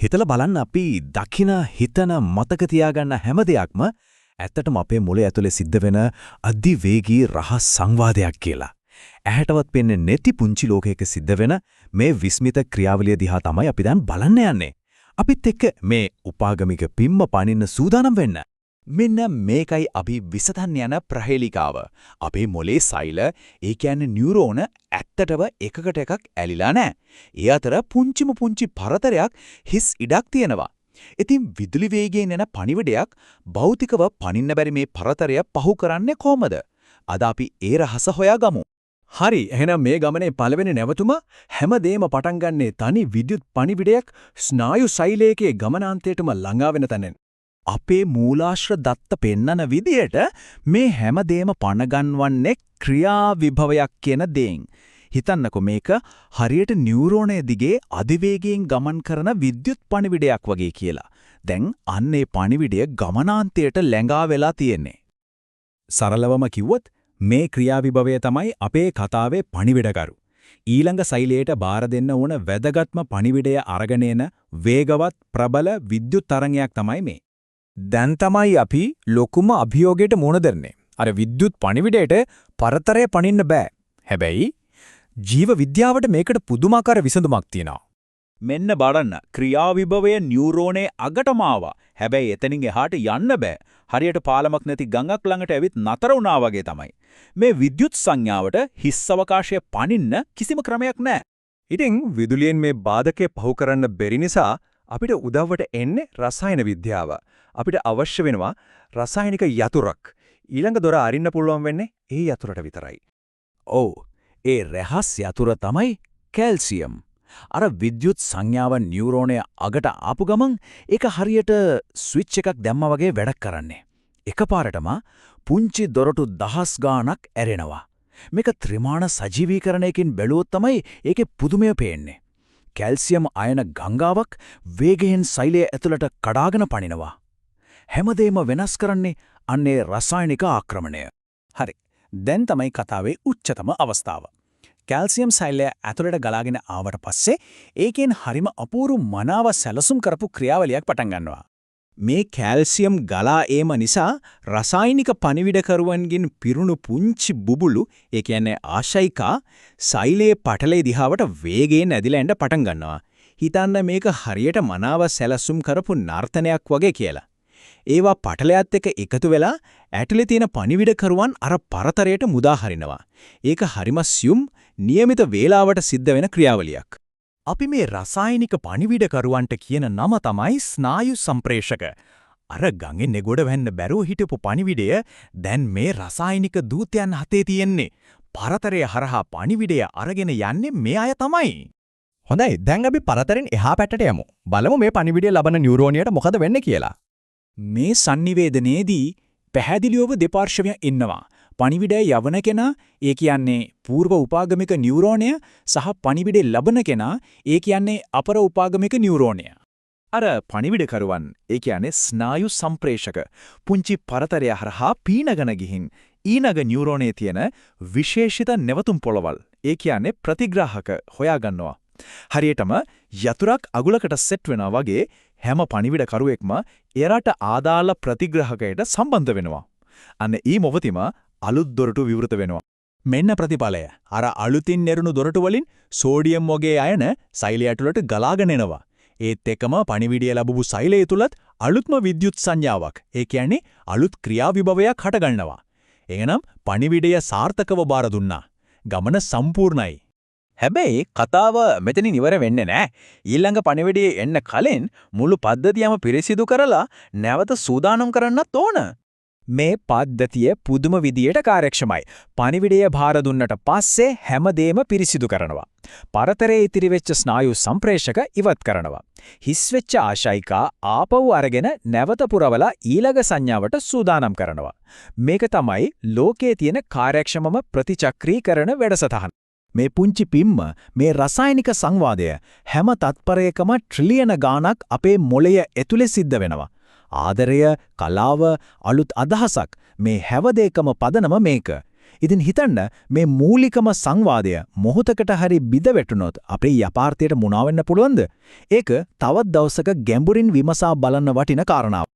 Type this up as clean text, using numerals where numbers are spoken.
හිතලා බලන්න අපි දකින හිතන මතක තියාගන්න හැම දෙයක්ම ඇත්තටම අපේ මොළය ඇතුලේ සිද්ධ වෙන අධිවේගී රහස් සංවාදයක් කියලා. ඇහැටවත් පෙන්නේ නැති පුංචි ලෝකයක සිද්ධ වෙන මේ විස්මිත ක්‍රියාවලිය දිහා තමයි අපි දැන් බලන්න යන්නේ. අපිත් එක්ක මේ උපාගමික පිම්ම පනින්න සූදානම් වෙන්න. මෙන්න මේකයි අපි විසඳන්න යන ප්‍රහේලිකාව. අපේ මොලේ සෛල, ඒ කියන්නේ නියුරෝන ඇත්තටම එකකට එකක් ඇලිලා නැහැ. ඒ අතර පුංචිම පුංචි පරතරයක් හිස් ඉඩක් තියෙනවා. ඉතින් විදුලි වේගයෙන් එන පණිවිඩයක් භෞතිකව පනින්න බැරි මේ පරතරය පහු කරන්නේ කොහමද? අද අපි ඒ රහස හොයාගමු. හරි, එහෙනම් මේ ගමනේ පළවෙනි නැවතුම හැමදේම පටන් ගන්නේ තනි විද්‍යුත් පණිවිඩයක් ස්නායු සෛලයකේ ගමනාන්තයටම ළඟා වෙන තැනෙන්. අපේ මූලාශ්‍ර දත්ත පෙන්නන විදියට මේ හැමදේම පණගන්වන්නේ ක්‍රියා විභවයක් කියන දෙයින්. හිතන්නකෝ මේක හරියට නියුරෝනය දිගේ අධිවේගයෙන් ගමන් කරන විද්‍යුත් පණිවිඩයක් වගේ කියලා. දැන් අන්නේ පණිවිඩය ගමනාන්තයට ලැඟා වෙලා තියෙන්නේ. සරලවම කිව්වොත් මේ ක්‍රියාවිභවය තමයි අපේ කතාවේ පණිවිඩකරු. ඊළඟ සෛලයට බාර දෙන්න ඕන වැදගත්ම පණිවිඩය අරගෙන එන වේගවත් ප්‍රබල විද්‍යුත් තරංගයක් තමයි මේ. දැන් තමයි අපි ලොකුම අභියෝගයට මුහුණ දෙන්නේ. අර විද්‍යුත් පණිවිඩයට පරතරය පනින්න බෑ. හැබැයි ජීව විද්‍යාවට මේකට පුදුමාකාර විසඳුමක් තියෙනවා. මෙන්න බලන්න ක්‍රියාවිභවය නියුරෝනේ අගටම ආවා. හැබැයි එතනින් එහාට යන්න බෑ. හරියට පාලමක් නැති ගඟක් ළඟට ඇවිත් නතර වුණා වගේ තමයි. මේ විද්‍යුත් සංඥාවට හිස් අවකාශය පනින්න කිසිම ක්‍රමයක් නැහැ. ඉතින් විදුලියෙන් මේ බාධකේ පහු කරන්න බැරි නිසා අපිට උදව්වට එන්නේ රසායන විද්‍යාව. අපිට අවශ්‍ය වෙනවා රසායනික යතුරක්. ඊළඟ දොර අරින්න පුළුවන් වෙන්නේ ඒ යතුරට විතරයි. ඔව්. ඒ රහස් යතුර තමයි කැල්සියම්. අර විද්‍යුත් සංඥාව නියුරෝනය අගට ආපු ගමන් ඒක හරියට ස්විච් එකක් දැම්මා වගේ වැඩක් කරන්නේ. එකපාරටම පුංචි දොරටු දහස් ගාණක් ඇරෙනවා. මේක ත්‍රිමාණ සජීවීකරණයකින් බැලුවොත් තමයි ඒකේ පුදුමය පේන්නේ. කැල්සියම් අයන ගංගාවක් වේගයෙන් සෛලය ඇතුළට කඩාගෙන පනිනවා. හැමදේම වෙනස් කරන්නේ අන්නේ රසායනික ආක්‍රමණය. හරි. දැන් තමයි කතාවේ උච්චතම අවස්ථාව. කැල්සියම් සෛලය ඇතුළට ගලාගෙන ආවට පස්සේ ඒකෙන් හරිම අපූර්ව මනාව සැලසුම් කරපු ක්‍රියාවලියක් පටන් ගන්නවා. මේ කැල්සියම් ගලා ඒම නිසා රසායනික පණිවිඩකරුවන්ගෙන් පිරුණු පුංචි බුබුලු, ඒ කියන්නේ ආශයිකා, සෛලයේ පටලේ දිහාවට වේගයෙන් ඇදිලා එන්න පටන් ගන්නවා. හිතන්න මේක හරියට මනාව සැලසුම් කරපු නර්තනයක් වගේ කියලා. ඒවා පටලයත් එක්ක එකතු වෙලා ඇටලේ තියෙන පණිවිඩකරුවන් අර පරතරයට මුදා හරිනවා. ඒක හරිම සියුම්, નિયમિત වේලාවට සිද්ධ වෙන ක්‍රියාවලියක්. අපි මේ රසායනික පණිවිඩකරුවන්ට කියන නම තමයි ස්නායු සම්ප්‍රේෂක. අර ගඟෙන් නෙගොඩ වෙන්න බැරුව හිටපු පණිවිඩය දැන් මේ රසායනික දූතයන් හතේ තියෙන්නේ. පරතරය හරහා පණිවිඩය අරගෙන යන්නේ මේ අය තමයි. හොඳයි, දැන් අපි පරතරෙන් එහා පැත්තට යමු. බලමු මේ පණිවිඩය ලබන නියුරෝනියට මොකද වෙන්නේ කියලා. මේ sannivedanයේදී පැහැදිලිවම දෙපාර්ශ්වයන් ඉන්නවා. පණිවිඩය යවන කෙනා, ඒ කියන්නේ పూర్ව උපාගමික නියුරෝනය, සහ පණිවිඩය ලබන කෙනා, ඒ කියන්නේ අපර උපාගමික නියුරෝනය. අර පණිවිඩකරුවන්, ඒ කියන්නේ ස්නායු සම්ප්‍රේෂක, පුංචි පරතරය හරහා පීනගෙන ගිහින් ඊනග නියුරෝනයේ තියෙන විශේෂිත නැවතුම් පොළවල්, ඒ කියන්නේ ප්‍රතිග්‍රාහක හොයාගන්නවා. හරියටම යතුරක් අගුලකට සෙට් වෙනවා වගේ හැම පණිවිඩකරුවෙක්ම එරට ආදාළ ප්‍රතිග්‍රාහකයට සම්බන්ධ වෙනවා. අන්න ඊ මොහොතේම අලුත් දොරටු විවෘත වෙනවා. මෙන්න ප්‍රතිඵලය. අර අලුතින් නෙරුණු දොරටු වලින් සෝඩියම් වගේ අයන සෛලය ඇතුළට ගලාගෙන එනවා. ඒත් එකම පණිවිඩය ලැබපු සෛලය තුලත් අලුත්ම විද්‍යුත් සංඥාවක්, ඒ කියන්නේ අලුත් ක්‍රියාවිභවයක් හටගන්නවා. එහෙනම් පණිවිඩය සාර්ථකව බාර දුන්නා. ගමන සම්පූර්ණයි. හැබැයි කතාව මෙතනින් ඉවර වෙන්නේ නැහැ. ඊළඟ පණිවිඩයේ එන්න කලින් මුළු පද්ධතියම පිරිසිදු කරලා නැවත සූදානම් කරන්නත් ඕන. මේ පද්ධතිය පුදුම විදියට කාර්යක්ෂමයි. පණිවිඩය බාර දුන්නට පස්සේ හැමදේම පිරිසිදු කරනවා. පරතරයේ ඉතිරි වෙච්ච ස්නායු සම්ප්‍රේෂක ඉවත් කරනවා. හිස් වෙච්ච ආශයිකා ආපහු අරගෙන නැවත පුරවලා ඊළඟ සංඥාවට සූදානම් කරනවා. මේක තමයි ලෝකයේ තියෙන කාර්යක්ෂමම ප්‍රතිචක්‍රීකරණ වැඩසටහන. මේ පුංචි පිම්ම, මේ රසායනික සංවාදය හැම තත්පරයකම ට්‍රිලියන ගාණක් අපේ මොළය ඇතුලේ සිද්ධ වෙනවා. ආදරය, කලාව, අලුත් අදහසක්, මේ හැම දෙයකම පදනම මේක. ඉතින් හිතන්න මේ මූලිකම සංවාදය මොහොතකට හරි බිඳ වැටුනොත් අපේ යථාර්ථයට මුණා වෙන්න පුළුවන්ද? ඒක තවත් දවසක ගැඹුරින් විමසා බලන්න වටින කාරණාවක්.